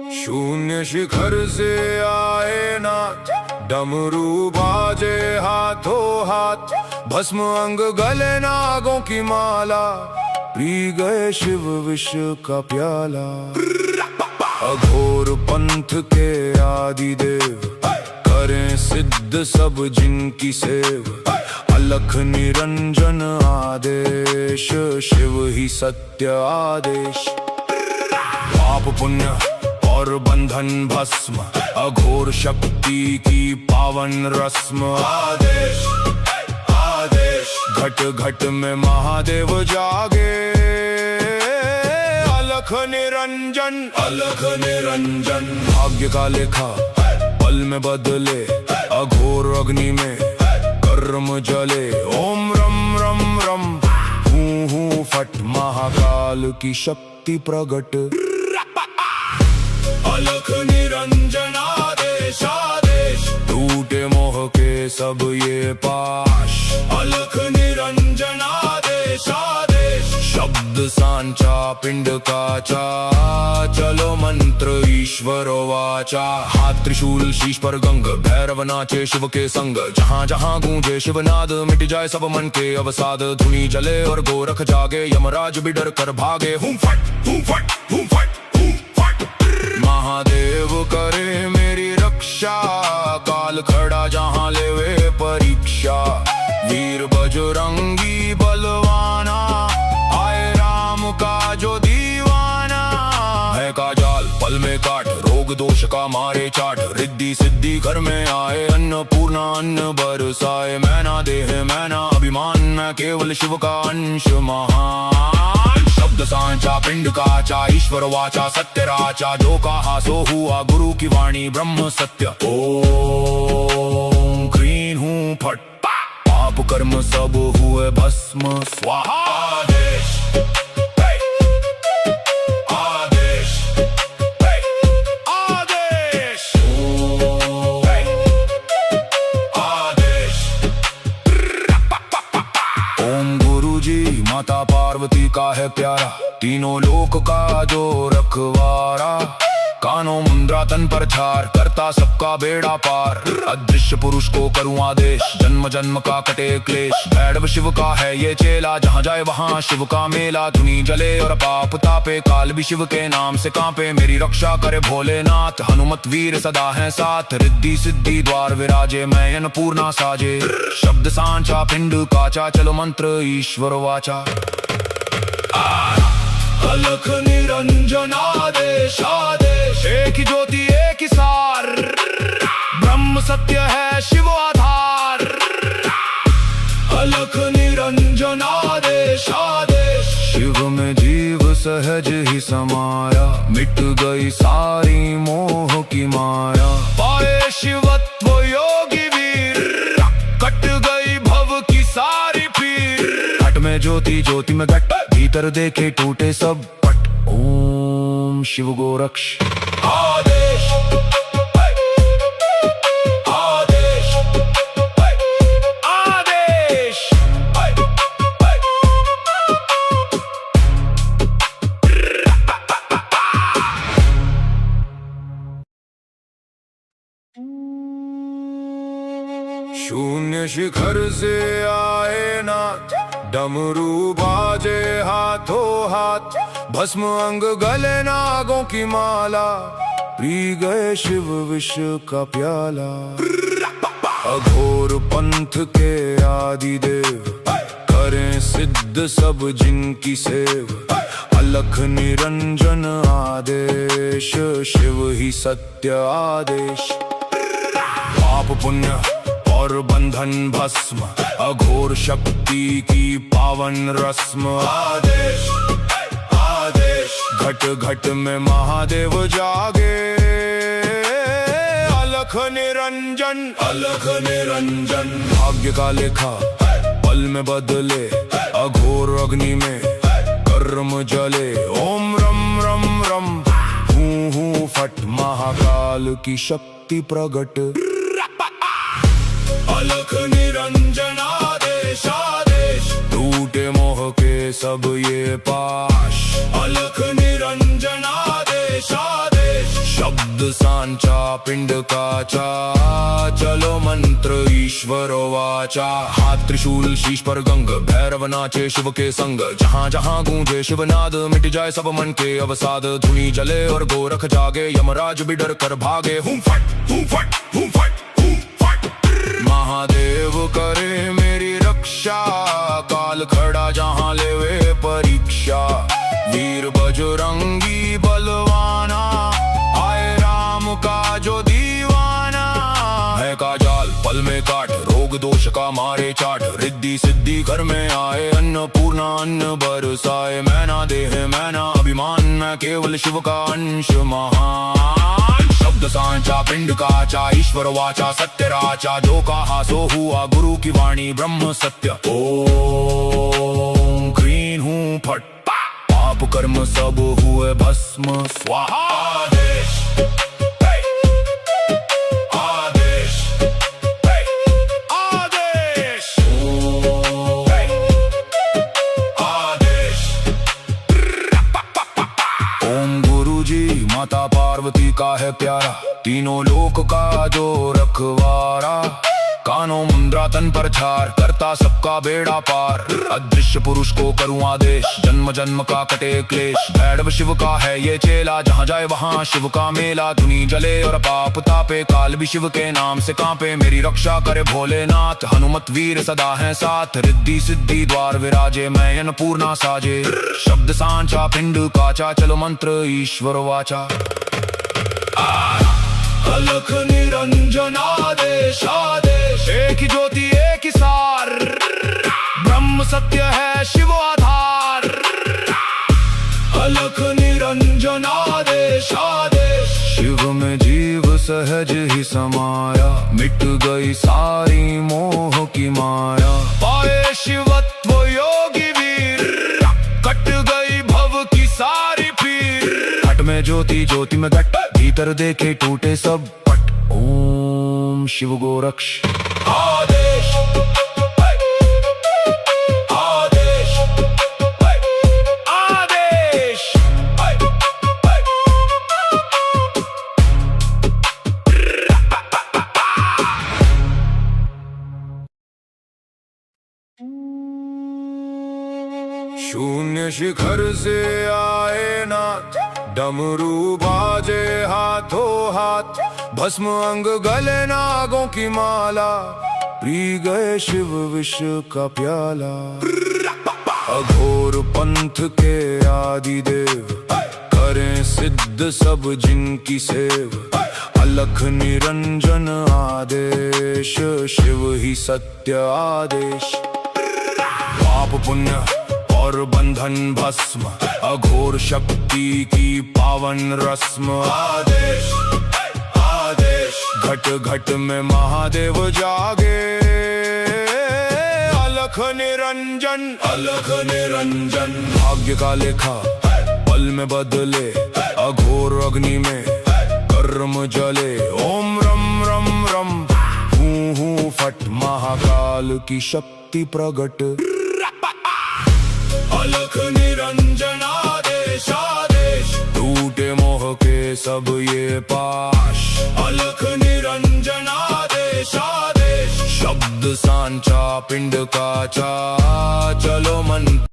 शून्य शिखर से आए नाथ, डमरू बाजे हाथों हाथ, भस्म अंग गले नागों की माला, पी गए शिव विष का प्याला। अघोर पंथ के आदि देव, करें सिद्ध सब जिनकी सेव, अलख निरंजन आदेश, शिव ही सत्य आदेश। पाप पुण्य और बंधन भस्म, अघोर शक्ति की पावन रस्म, आदेश आदेश। घट घट में महादेव जागे, अलख निरंजन अलख निरंजन। भाग्य का लेखा पल में बदले, अघोर अग्नि में कर्म जले। ओम रम रम रम, हूँ हूँ फट, महाकाल की शक्ति प्रगट। अलख निरंजन आदेश आदेश, टूटे मोह के सब ये पाश। अलख निरंजन आदेश आदेश, शब्द सांचा पिंड काचा, चलो मंत्र ईश्वर वाचा। हाथ त्रिशूल शीश पर गंग, भैरव नाचे शिव के संग। जहाँ जहाँ गूंजे शिवनाद, मिट जाए सब मन के अवसाद। धुनी जले और गोरख जागे, यमराज भी डर कर भागे। हूँ फट हूँ फट हूँ फट। महादेव करे मेरी रक्षा, काल खड़ा जहाँ लेवे परीक्षा। वीर बजरंगी बलवाना, आए राम का जो दीवाना। है का जाल पल में काट, रोग दोष का मारे चाट। रिद्धि सिद्धि घर में आए, अन्नपूर्णा अन्न बरसाए। मैना देह मैना अभिमान, मैं केवल शिव का अंश महान। शब्द सांचा पिंड काचा, ईश्वर वाचा सत्य राचा। जो कहा सो हुआ, गुरु की वाणी ब्रह्म सत्य। ओम क्रीं हूँ फट, पाप कर्म सब हुए भस्म स्वाहा। आदेश आदेश आदेश आदेश। ओम गुरु जी माता पार्वती का है प्यारा, तीनों लोक का जो रखवारा। कानों मुंद्रा तन पर छार, करता सबका बेड़ा पार। अदृश्य पुरुष को करूँ आदेश, जन्म जन्म का कटे क्लेश। भैरव शिव का है ये चेला, जहाँ जाए वहाँ शिव का मेला। धुनी जले और पाप तापे, काल भी शिव के नाम से कांपे। मेरी रक्षा करे भोलेनाथ, हनुमत वीर सदा है साथ। रिद्धि सिद्धि द्वार विराजे, मैं अन्नपूर्णा साजे। शब्द सांचा पिंड काचा, चलो मंत्र ईश्वर वाचा। अलख निरंजन आदेश आदेश, एक ही ज्योति एक ही सार। ब्रह्म सत्य है शिव आधार। अलख निरंजन आदेश आदेश, शिव में जीव सहज ही समाया। मिट गई सारी मोह की माया। पाए शिवत्व योगी वीर, कट गई भव की सारी पीर। घट में ज्योति ज्योति में घट, भीतर देखे टूटे सब पट। ओम शिव गोरक्ष आदेश आदेश आदेश। शून्य शिखर से आए नाथ, डमरू बाजे हाथों हाथ, भस्म अंग गले नागों की माला, पी गए शिव विष का प्याला। अघोर पंथ के आदि देव, करें सिद्ध सब जिनकी सेव। अलख निरंजन आदेश, शिव ही सत्य आदेश। पाप पुण्य और बंधन भस्म, अघोर शक्ति की पावन रस्म। आदेश आदेश, घट घट में महादेव जागे। अलख निरंजन अलख निरंजन। भाग्य का लेखा पल में बदले, अघोर अग्नि में कर्म जले। ओम रम रम रम, हूँ हूँ फट, महाकाल की शक्ति प्रगट। अलख निरंजन आदेश आदेश, टूटे मोह के सब ये पाश। अलख निरंजन आदेश आदेश, शब्द सांचा पिंड काचा, चलो मंत्र ईश्वर वाचा। हाथ त्रिशूल शीश पर गंग, भैरव नाचे शिव के संग। जहाँ जहाँ गूंजे शिवनाद, मिट जाए सब मन के अवसाद। धुनी जले और गोरख जागे, यमराज भी डर कर भागे। हूँ फट हूँ फट हूँ फट हूँ फट। महादेव करे मेरी रक्षा, काल खड़ा जहाँ लेवे परीक्षा। वीर बजरंगी बलवाना, आए राम का जो दीवाना। है का जाल पल में काट, रोग दोष का मारे चाट। रिद्धि सिद्धि घर में आए, अन्नपूर्णा अन्न बरसाए। मैना देह मैना अभिमान, मैं केवल शिव का अंश महान। शब्द सांचा पिंड काचा, ईश्वर वाचा सत्य राचा। जो कहा सो हुआ, गुरु की वाणी ब्रह्म सत्य। ओम क्रीं हूँ फट, पाप कर्म सब हुए भस्म स्वाहा। आदेश आदेश आदेश आदेश। ओम गुरुजी माता पार्वती का है प्यारा, तीनों लोक का जो रखवारा। कानों मुंद्रा तन पर छार, करता सबका बेड़ा पार। अदृश्य पुरुष को करूं आदेश, जन्म जन्म का कटे क्लेश। भैरव शिव का है ये चेला, जहाँ जाए वहाँ शिव का मेला। धुनी जले और पाप तापे, काल भी शिव के नाम से कांपे। मेरी रक्षा करे भोलेनाथ, हनुमत वीर सदा है साथ। रिद्धि सिद्धि द्वार विराजे, मैं अन्नपूर्णा साजे। शब्द सांचा पिंड काचा, चलो मंत्र ईश्वर वाचा। अलख निरंजन आदेश आदेश, एक ही ज्योति एक ही सार। ब्रह्म सत्य है शिव आधार। अलख निरंजन आदेश आदेश, शिव में जीव सहज ही समाया। मिट गई सारी मोह की माया। पाए शिवत्व योगी वीर, कट गई भव की सारी पीर। घट में ज्योति ज्योति में घट, भीतर देखे टूटे सब पट। ओम शिव गोरक्ष आदेश आदेश आदेश। शून्य शिखर से आए नाथ, डमरू बाजे हाथों हाथ। भस्म अंग गले नागों की माला, पी गए शिव विष का प्याला। अघोर पंथ के आदि देव, करें सिद्ध सब जिनकी सेव। अलख निरंजन आदेश, शिव ही सत्य आदेश। पाप पुण्य और बंधन भस्म, अघोर शक्ति की पावन रस्म। आदेश आदेश, घट घट में महादेव जागे। अलख निरंजन, भाग्य का लेखा पल में बदले। अघोर अग्नि में कर्म जले। ओम रम रम रम, हूँ हूँ फट, महाकाल की शक्ति प्रगट। अलख निरंजन आदेश आदेश, टूटे मोह के सब ये पाश। अलख निरंजन आदेश आदेश, शब्द सांचा पिंड काचा। चलो मंत्र